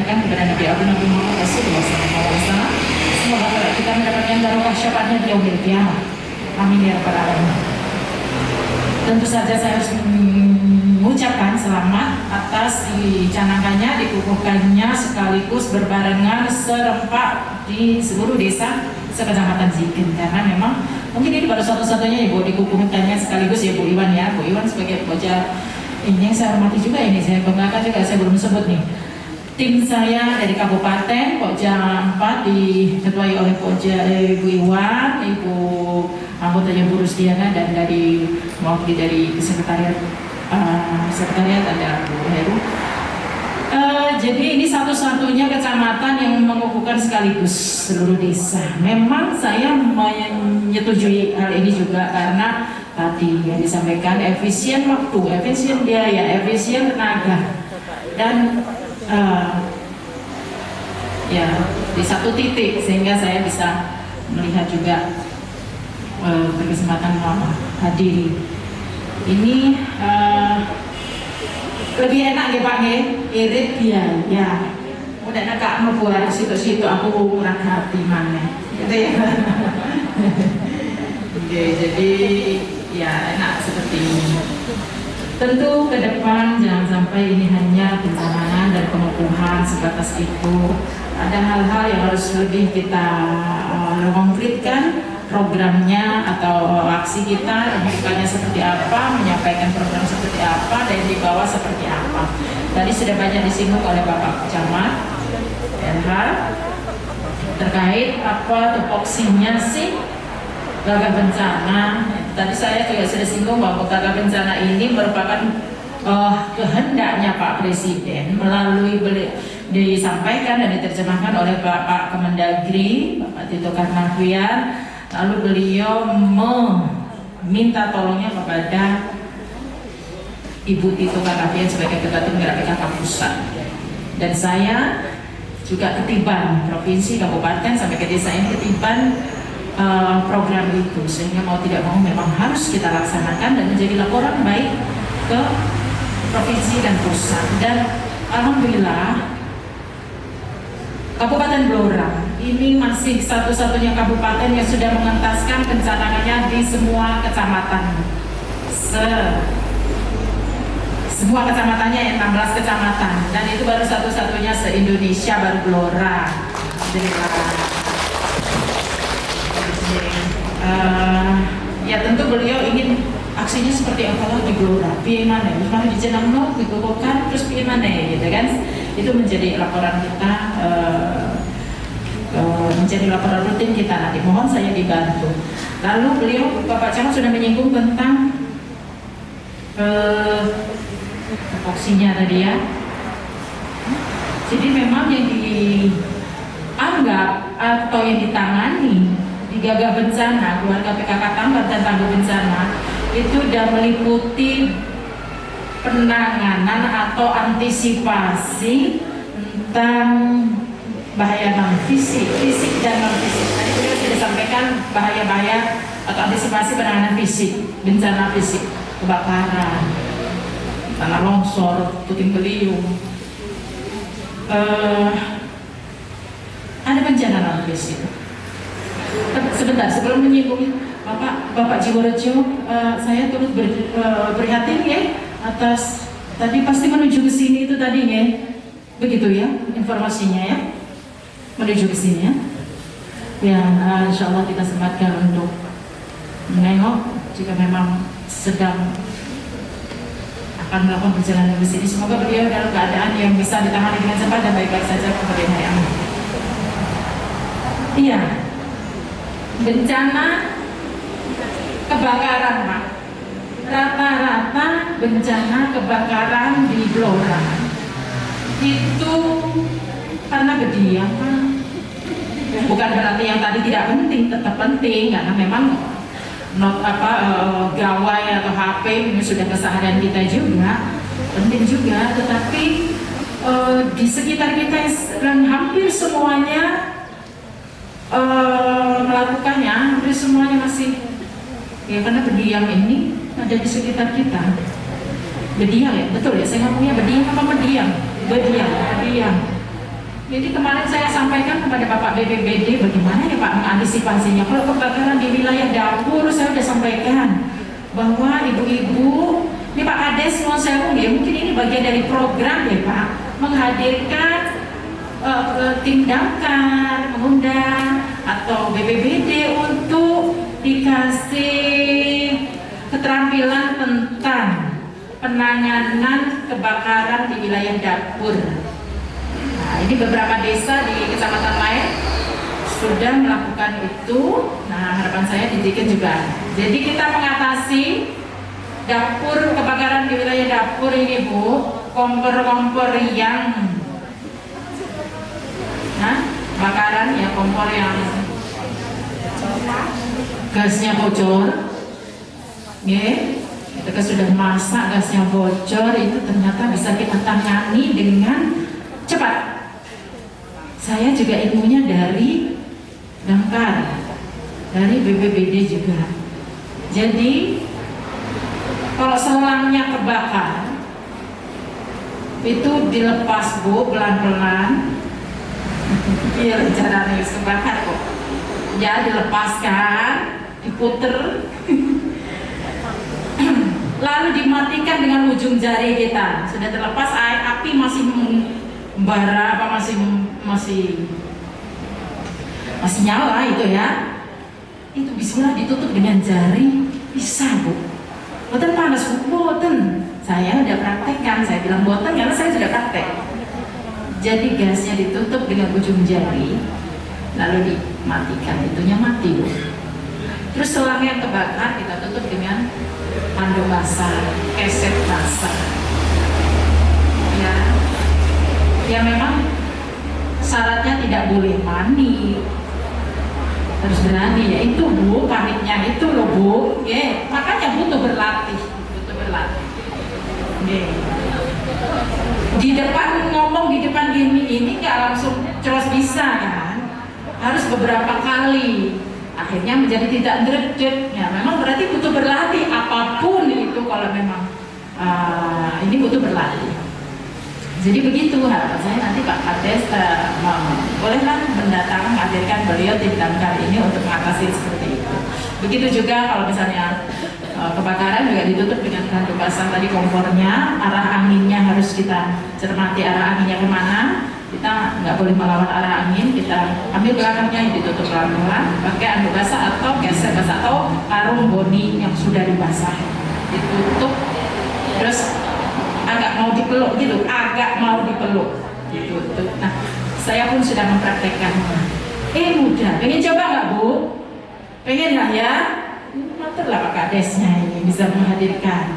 muliakan kepada Nabi Nabi Muhammad SAW. Semoga kita mendapatkan barokah syafaatnya di yaumil qiyamah. Amin ya rabbal alamin. Tentu saja saya harus mengucapkan selamat atas dicanangkannya, dikukuhkannya sekaligus berbarengan serempak di seluruh desa sekecamatan Zikin, karena memang mungkin ini baru satu-satunya Ibu dikukuhkannya sekaligus ya Bu Iwan ya. Bu Iwan sebagai Pokja ini yang saya hormati juga, ini saya banggakan juga, saya belum sebut nih. Tim saya dari Kabupaten Pokja 4 diketuai oleh Pokja Ibu Iwan, Ibu anggotanya Bu Rusdiana, dan dari mewakili dari sekretariat ada Bu Heru. Jadi ini satu-satunya kecamatan yang mengukuhkan sekaligus seluruh desa. Memang saya menyetujui hal ini juga karena tadi yang disampaikan efisien waktu, efisien biaya, efisien tenaga, dan ya di satu titik sehingga saya bisa melihat juga berkesempatan hadir. Ini lebih enak ya Pak ya, irit ya. Udah nak membuat situ-situ aku kurang hati mana, gitu ya. Oke, jadi ya enak seperti ini. Tentu ke depan jangan sampai ini hanya pencanahan dan pengukuhan sebatas itu. Ada hal-hal yang harus lebih kita konkretkan programnya atau aksi kita, bukannya seperti apa, menyampaikan program seperti apa, dan di bawah seperti apa. Tadi sudah banyak disinggung oleh Bapak Camat LH terkait apa tupoksinya sih gagah bencana. Tadi saya juga sudah singgung bahwa gagah bencana ini merupakan kehendaknya Pak Presiden melalui disampaikan dan diterjemahkan oleh Bapak Kemendagri, Bapak Tito Karnavian. Lalu beliau meminta tolongnya kepada Ibu Tito Karnavian sebagai Ketua Tim Gerak PKK Pusat. Dan saya juga ketiban provinsi, kabupaten sampai ke desa ini ketiban program itu, sehingga mau tidak mau memang harus kita laksanakan dan menjadi laporan baik ke provinsi dan pusat. Dan alhamdulillah Kabupaten Blora ini masih satu-satunya kabupaten yang sudah mengentaskan pencanangannya di semua kecamatan. Semua kecamatannya 16 kecamatan, dan itu baru satu-satunya se-Indonesia, baru Blora. Ya tentu beliau ingin aksinya seperti apa di Blora, bagaimana, misalnya di Jenang dikukuhkan, terus bagaimana gitu kan. Itu menjadi laporan kita, menjadi laporan rutin kita nanti. Mohon saya dibantu. Lalu beliau, Bapak Camat sudah menyinggung tentang tupoksinya tadi ya. Jadi memang yang dianggap atau yang ditangani di gagah bencana, keluarga PKK Tambat dan tangguh bencana itu sudah meliputi penanganan atau antisipasi tentang bahaya non fisik dan non fisik. Tadi beliau sudah sampaikan bahaya-bahaya atau antisipasi penanganan fisik, bencana fisik, kebakaran, tanah longsor, puting beliung. Ada bencana non fisik. Sebentar sebelum menyinggung Bapak Jiworejo, saya turut prihatin ya atas tadi pasti menuju ke sini itu tadi ya, begitu ya informasinya ya, menuju ke sini ya. Ya, insya Allah kita sempatkan untuk menengok jika memang sedang akan melakukan perjalanan ke sini. Semoga beliau dalam keadaan yang bisa ditangani dengan cepat dan baik-baik saja kepada yang iya. Bencana kebakaran Pak, rata-rata bencana kebakaran di Blora itu karena berdiam Pak. Bukan berarti yang tadi tidak penting, tetap penting karena memang gawai atau HP ini sudah keseharian kita juga, penting juga. Tetapi di sekitar kita yang hampir semuanya melakukannya, hampir semuanya masih ya karena berdiam ini ada di sekitar kita. Berdiam ya, betul ya, saya ngomongnya berdiam apa berdiam? Berdiam. Jadi kemarin saya sampaikan kepada Bapak BPBD bagaimana ya Pak mengantisipasinya. Kalau kebakaran di wilayah dapur saya sudah sampaikan bahwa ibu-ibu, ini Pak Kades mohon sewu ya, mungkin ini bagian dari program ya Pak, menghadirkan tindakan, mengundang atau BPBD untuk dikasih keterampilan tentang penanganan kebakaran di wilayah dapur. Nah, ini beberapa desa di kecamatan lain sudah melakukan itu. Nah, harapan saya di Diken juga. Jadi kita mengatasi dapur, kebakaran di wilayah dapur ini Bu, kompor-kompor yang bakaran ya, kompor yang gasnya bocor, ya, ketika sudah masak gasnya bocor itu ternyata bisa kita tangani dengan cepat. Saya juga ilmunya dari Damkar, dari BPBD juga. Jadi kalau selangnya kebakar itu dilepas Bu, pelan-pelan. Iya, rencananya harus kebakar kok. Ya, dilepaskan, diputer, lalu dimatikan dengan ujung jari kita. Sudah terlepas, api masih membara, apa masih nyala itu ya. Itu bismillah ditutup dengan jari, bisa Bu. Boten panas Bu, boten. Saya udah praktekkan, saya bilang boten karena saya sudah praktek. Jadi gasnya ditutup dengan ujung jari, lalu dimatikan, itunya mati Bu. Terus selangnya kebakar kita tutup dengan handuk basah, keset basah. Ya memang syaratnya tidak boleh mani, harus berani ya itu Bu, paniknya itu loh Bu, ya makanya butuh berlatih. Yeah. Di depan ngomong di depan ini nggak langsung terus bisa kan, harus beberapa kali, akhirnya menjadi tidak drejet. Ya memang berarti butuh berlatih apapun itu, kalau memang ini butuh berlatih. Jadi begitu harapan saya nanti Pak Kades bolehlah mendatang menghadirkan beliau di Damkar ini untuk mengatasi seperti itu. Begitu juga kalau misalnya kebakaran juga ditutup dengan handuk basah tadi, kompornya, arah anginnya harus kita cermati, arah anginnya kemana. Kita nggak boleh melawan arah angin, kita ambil belakangnya, ditutup pelan-pelan pakai handuk basah atau geser basah atau karung boni yang sudah dibasah, ditutup. Terus agak mau dipeluk gitu, ditutup. Nah, saya pun sudah mempraktekkannya. Mudah, pengen coba nggak Bu? Pengen nggak ya? Materlah Pak Kadesnya ini bisa menghadirkan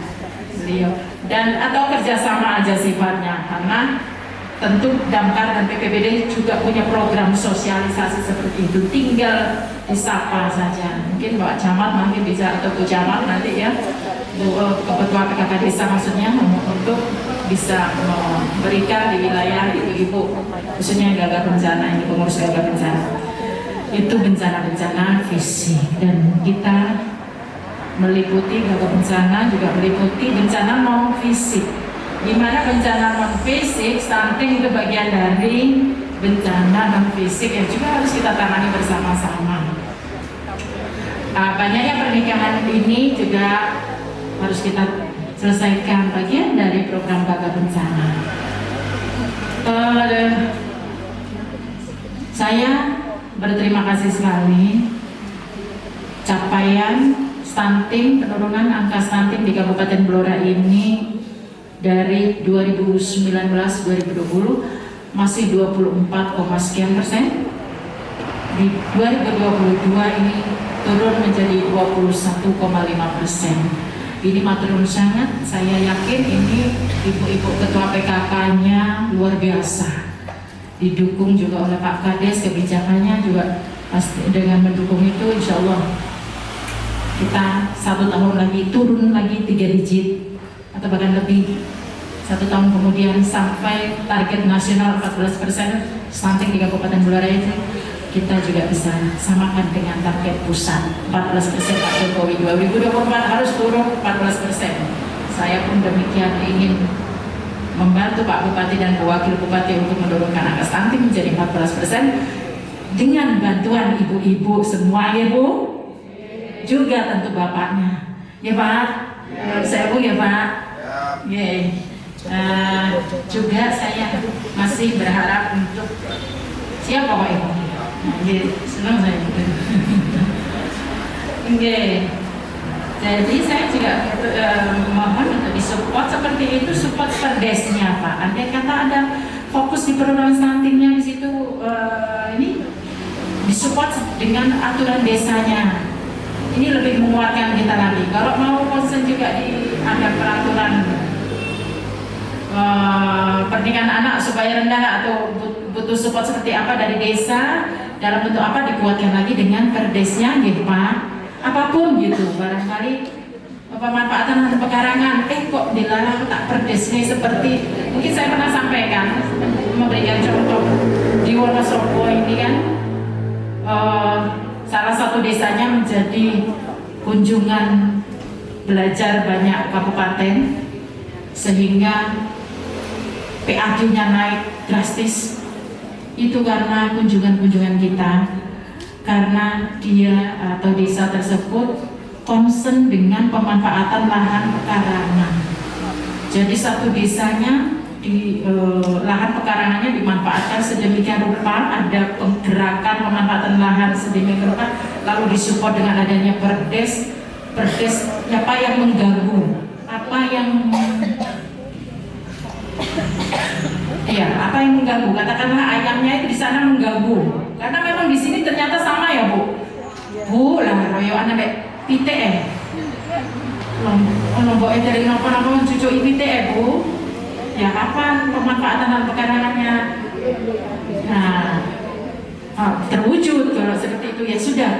beliau, dan atau kerjasama aja sifatnya, karena tentu Damkar dan PPBD juga punya program sosialisasi seperti itu, tinggal disapa saja. Mungkin Pak Camat nanti bisa, atau Bu Camat nanti ya, Ketua PKK Desa maksudnya, untuk bisa memberikan di wilayah ibu-ibu khususnya gagal bencana, ini pengurus gagal bencana, itu bencana-bencana fisik, dan kita meliputi gagal bencana juga meliputi bencana non fisik, di mana bencana non fisik stunting itu bagian dari bencana non fisik yang juga harus kita tangani bersama-sama. Banyaknya pernikahan ini juga harus kita selesaikan, bagian dari program gagal bencana. Saya berterima kasih sekali capaian stunting, penurunan angka stunting di Kabupaten Blora ini dari 2019-2020 masih 24, sekian persen. Di 2022 ini turun menjadi 21,5%. Ini turun sangat. Saya yakin ini ibu-ibu ketua PKK-nya luar biasa. Didukung juga oleh Pak Kades, kebijakannya juga pasti dengan mendukung itu, insya Allah kita 1 tahun lagi turun lagi 3 digit atau bahkan lebih. 1 tahun kemudian sampai target nasional 14% stunting di Kabupaten Blora itu kita juga bisa samakan dengan target pusat 14% Pak Jokowi. 2024 harus turun 14%. Saya pun demikian ingin membantu Pak Bupati dan Wakil Bupati untuk menurunkan angka stunting menjadi 14% dengan bantuan ibu-ibu semua ya Bu, juga tentu bapaknya ya Pak, saya Bu ya Pak ya. Juga saya masih berharap untuk siapa Pak Ibu, senang saya juga. Jadi saya juga mohon untuk disupport seperti itu, support perdesnya Pak. Andai kata ada fokus di penurunan stuntingnya di situ, ini disupport dengan aturan desanya. Ini lebih menguatkan kita lagi. Kalau mau concern juga di ada peraturan pernikahan anak supaya rendah atau butuh support seperti apa dari desa dalam bentuk apa, dikuatkan lagi dengan perdesnya gitu Pak. Apapun gitu, barangkali pemanfaatan lahan pekarangan kok dilarang tak perdesnya seperti mungkin saya pernah sampaikan, memberikan contoh di Wonosobo ini kan, salah satu desanya menjadi kunjungan belajar banyak kabupaten sehingga PAD-nya naik drastis. Itu karena kunjungan-kunjungan kita, karena dia atau desa tersebut concern dengan pemanfaatan lahan pekarangan. Jadi satu desanya di lahan pekarangannya dimanfaatkan sedemikian rupa, ada penggerakan pemanfaatan lahan sedemikian rupa, lalu disupport dengan adanya perdes apa yang mengganggu, apa yang apa yang mengganggu, katakanlah ayamnya itu di sana mengganggu, karena memang di sini ternyata sama ya Bu lah royoan sampai pite lombok dari nopo cucu pite Bu ya, kapan pemanfaatan lahan pekarangannya terwujud. Kalau seperti itu ya sudah,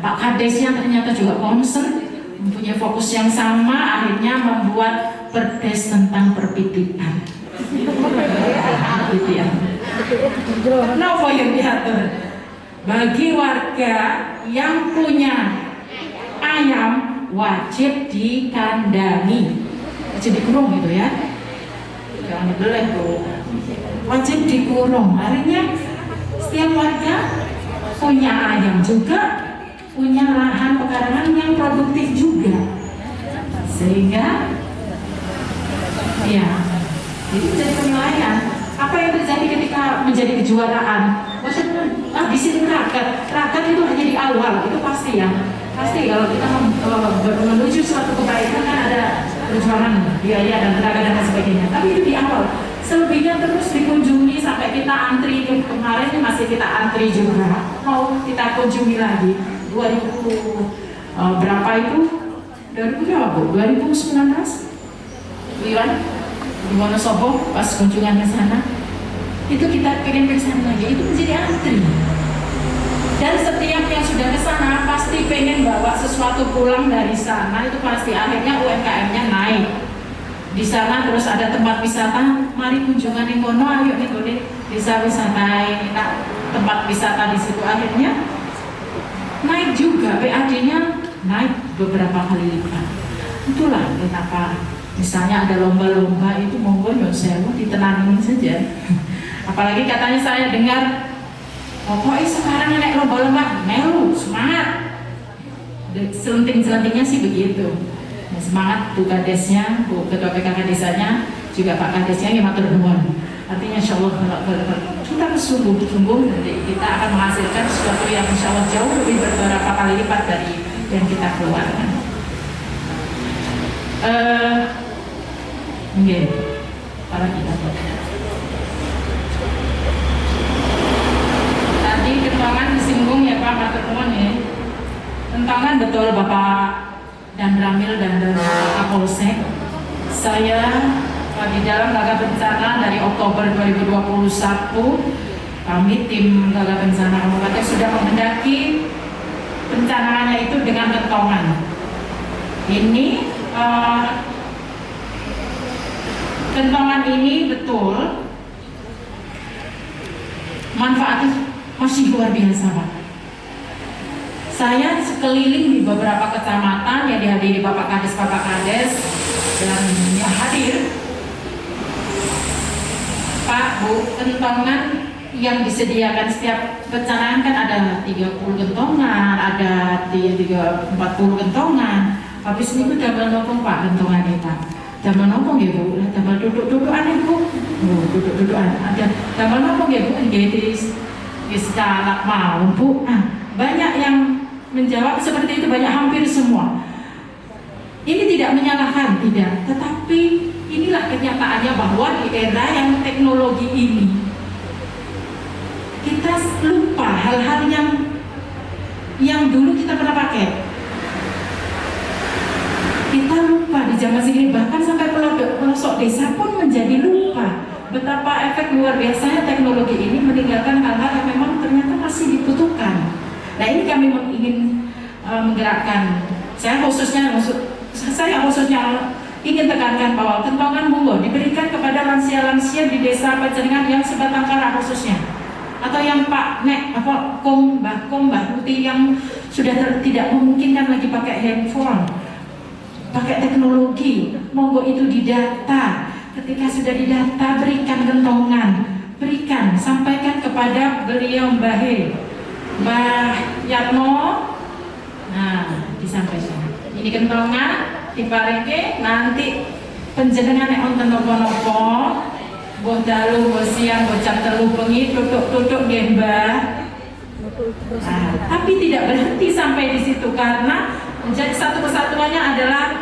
Pak Kadesnya ternyata juga concern, mempunyai fokus yang sama, akhirnya membuat perdes tentang perpitipan. Nopo yang diatur bagi warga yang punya ayam wajib dikandangi, wajib dikurung gitu ya, jangan dibeleh Bu, wajib dikurung. Artinya setiap warga punya ayam juga, punya lahan pekarangan yang produktif juga, sehingga ya jadi menjadi penilaian. Apa yang terjadi ketika menjadi kejuaraan? Maksudnya di sini rakat itu hanya di awal, itu pasti ya. Pasti kalau kita menuju suatu kebaikan kan ada perjuangan, biaya dan tenaga dan sebagainya. Tapi itu di awal. Selebihnya terus dikunjungi sampai kita antri. Kemarin masih kita antri juga. Mau kita kunjungi lagi. 2000 berapa itu? 2000 berapa Bu? 2019? Iwan? Di Wonosobo pas kunjungan ke sana itu kita pengen ke sana lagi, itu menjadi antri, dan setiap yang sudah ke sana pasti pengen bawa sesuatu pulang dari sana. Itu pasti akhirnya UMKM-nya naik di sana. Terus ada tempat wisata, mari kunjungan di kono, ayo nih desa wisata ini, tempat wisata di situ, akhirnya naik juga, PAD-nya naik beberapa kali lipat. Itulah kenapa misalnya ada lomba-lomba itu monggo saya mau ditenangin saja. Apalagi katanya saya dengar, pokoknya sekarang naik lomba-lomba, melu semangat. Selenting-selentingnya sih begitu. Nah, semangat Bu Kadesnya, Bu Ketua PKK desanya, juga Pak Kadesnya yang matur nuwun. Artinya insya Allah kalau kita bersungguh-sungguh, kita akan menghasilkan sesuatu yang insya Allah jauh lebih beberapa kali lipat dari yang kita keluarkan. Para kita tadi kentongan disinggung ya Pak matur nuwun ya. Kentongan betul Bapak dan Ramil dan Kapolsek. Saya di dalam Gagah Bencana dari Oktober 2021, kami tim Gagah Bencana Kabupaten sudah menghendaki perencanaannya itu dengan kentongan. Ini kentongan ini betul manfaatnya masih luar biasa Pak. Saya sekeliling di beberapa kecamatan yang dihadiri Bapak Kades dan yang hadir, Pak, Bu, kentongan yang disediakan setiap pencanahan kan ada 30 kentongan, ada 40 kentongan. Habis minggu damel nopong Pak kentongan kita. Damel nopong ya Bu, damel duduk-dudukan ya Bu. Duduk-dudukan. Ada damel nopong ya Bu, nggih secara mau Bu. Nah, banyak yang menjawab seperti itu, banyak, hampir semua. Ini tidak menyalahkan, tidak, tetapi inilah kenyataannya bahwa di era yang teknologi ini kita lupa hal-hal yang dulu kita pernah pakai. Kita lupa di zaman segini, bahkan sampai pelosok desa pun menjadi lupa betapa efek luar biasanya teknologi ini meninggalkan hal-hal yang memang ternyata masih dibutuhkan. Nah, ini kami ingin menggerakkan. Saya khususnya ingin tekankan bahwa kentongan monggo diberikan kepada lansia-lansia di desa Panjenengan yang sebatang kara khususnya, atau yang Pak Nek, Mbah Tuti yang sudah tidak memungkinkan lagi pakai handphone, pakai teknologi, monggo itu didata. Ketika sudah didata, berikan kentongan, berikan, sampaikan kepada beliau Mbah Yatmo. Nah, disampaikan. Ini kentongan diparingke, nanti penjenengan nek wonten napa-napa, mbok dalu, mbok siang, mbok jam 3 bengi tutuk-tutuk nggih Mbah. Nah, tapi tidak berhenti sampai di situ, karena menjadi satu kesatuannya adalah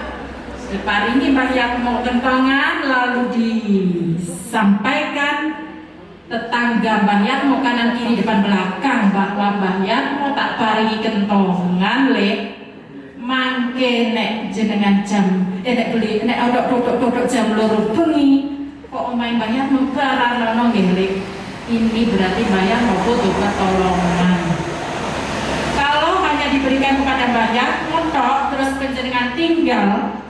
diparingi Mbah Yatmo kentongan, lalu disampaikan tetangga Mbah Yatmo kanan kiri depan belakang bahwa Mbah Yatmo tak paringi kentongan mangke nek jenengan jam nek beli nek odok jam 2 bengi kok omahe Mbah Yatmo barang nggih. Ini berarti Mbah Yatmo butuh pertolongan. Kalau hanya diberikan kepada Mbah Yatmo terus penjenengan tinggal,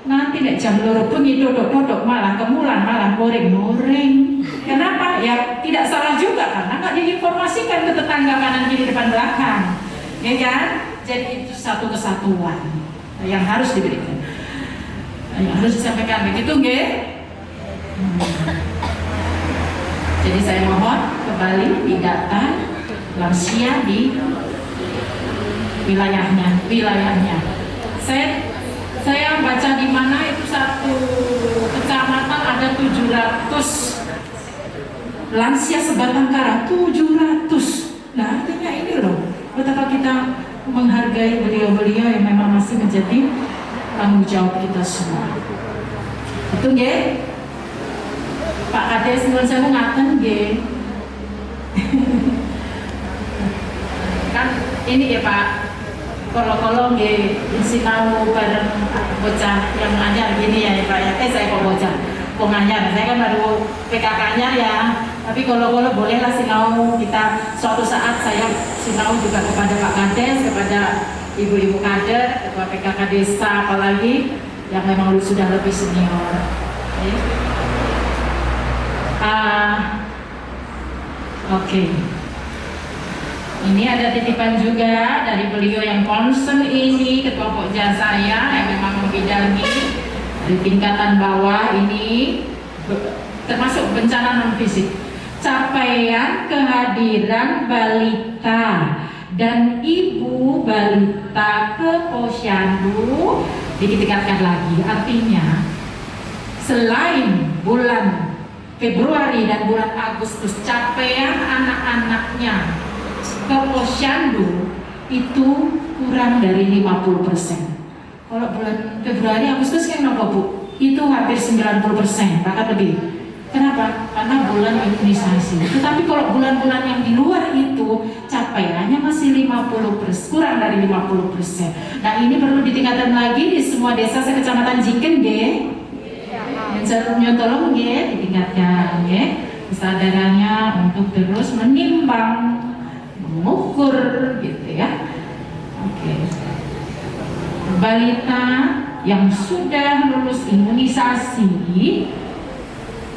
nanti nek jam 2 bengi dodok malah kemulan, malah moring. Kenapa? Ya tidak salah juga, karena nggak diinformasikan ke tetangga kanan kiri depan belakang, ya kan? Jadi itu satu kesatuan yang harus diberikan, yang harus disampaikan, begitu nggih? Jadi saya mohon kembali didata lansia di wilayahnya. Saya baca di mana itu satu kecamatan ada 700 lansia sebatang kara, 700. Nah, artinya ini loh, betapa kita menghargai beliau-beliau yang memang masih menjadi tanggung jawab kita semua. Itu nggih? Pak Kades nuwun sewu ngaten nggih. Kan ini ya Pak, kalau nggih sinau bareng bocah yang anyar gini ya Pak ya. Saya kok bocah penganyar, saya kan baru PKK anyar ya. Tapi kalau bolehlah sinau kita suatu saat, saya sinau juga kepada Pak Kades, kepada ibu-ibu kader, ketua PKK desa apalagi yang memang sudah lebih senior. Oke. Ini ada titipan juga dari beliau yang concern ini, ketua pokja saya yang memang membidangi di tingkatan bawah ini, termasuk bencana non fisik. Capaian kehadiran balita dan ibu balita ke Posyandu ditingkatkan lagi. Artinya selain bulan Februari dan bulan Agustus, capaian anak-anaknya ke Posyandu itu kurang dari 50%. Kalau bulan Februari Agustus kan nopo Bu? Itu hampir 90%, bahkan lebih. Kenapa? Karena bulan imunisasi. Tetapi kalau bulan-bulan yang di luar itu capaiannya masih 50%, kurang dari 50%. Nah, ini perlu ditingkatkan lagi di semua desa sekecamatan Jiken nggih. Yang tolong nggih ditingkatkan nggih kesadarannya untuk terus menimbang, mengukur gitu ya. Oke. Balita yang sudah lulus imunisasi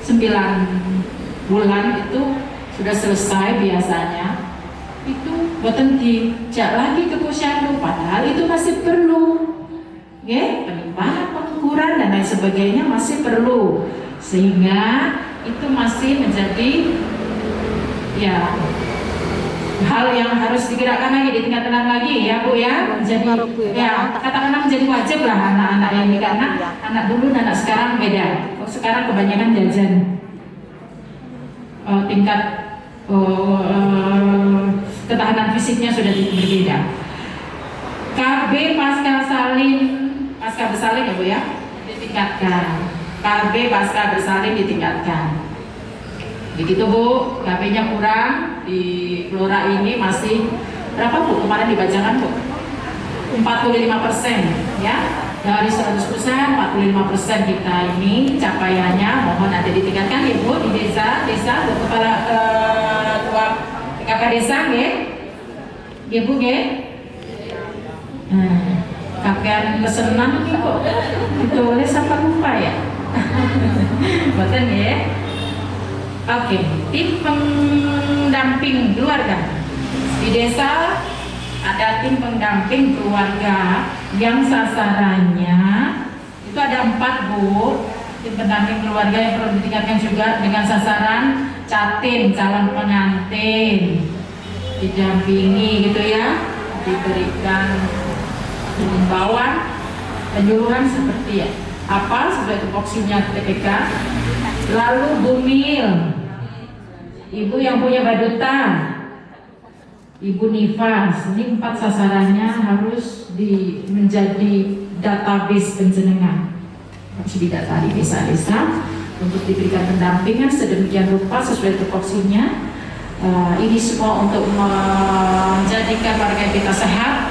9 bulan itu sudah selesai biasanya, itu boten dijak lagi ke Posyandu, padahal itu masih perlu penimbangan, pengukuran dan lain sebagainya masih perlu. sehingga itu masih menjadi ya hal yang harus digerakkan lagi, ditingkatkan lagi ya Bu ya, menjadi ya katakanlah menjadi wajib lah anak-anak ini, karena anak dulu dan anak sekarang beda. Sekarang kebanyakan jajan, tingkat ketahanan fisiknya sudah berbeda. KB pasca bersalin ya Bu ya, ditingkatkan. KB pasca bersalin ditingkatkan. Begitu Bu, KB-nya kurang di Flora ini masih berapa Bu? Kemarin dibacakan Bu, 45% ya. Dari 100% 45% kita ini capaiannya, mohon nanti ditingkatkan ya Bu di desa Bu, kepala ketua PKK desa ya Bu ya. Kakean pesenan nih kok ditulis apa lupa ya? Boten ya. Oke, tim pendamping keluarga di desa ada tim pendamping keluarga yang sasarannya itu ada 4 Bu. Tim pendamping keluarga yang perlu ditingkatkan juga dengan sasaran catin, calon pengantin, didampingi gitu ya, diberikan himbauan penyuluhan seperti ya apa sebagai tupoksinya TPK. Lalu Bumil, ibu yang punya badutan, Ibu Nifas, ini 4 sasarannya harus menjadi database penjenengan, harus didata di desa-desa untuk diberikan pendampingan sedemikian rupa sesuai tupoksinya. Ini semua untuk menjadikan warga kita sehat,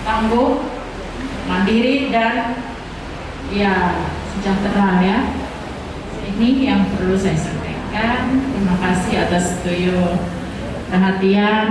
tangguh, mandiri dan ya sejahtera ya. Ini yang perlu saya sampaikan. Terima kasih atas perhatian.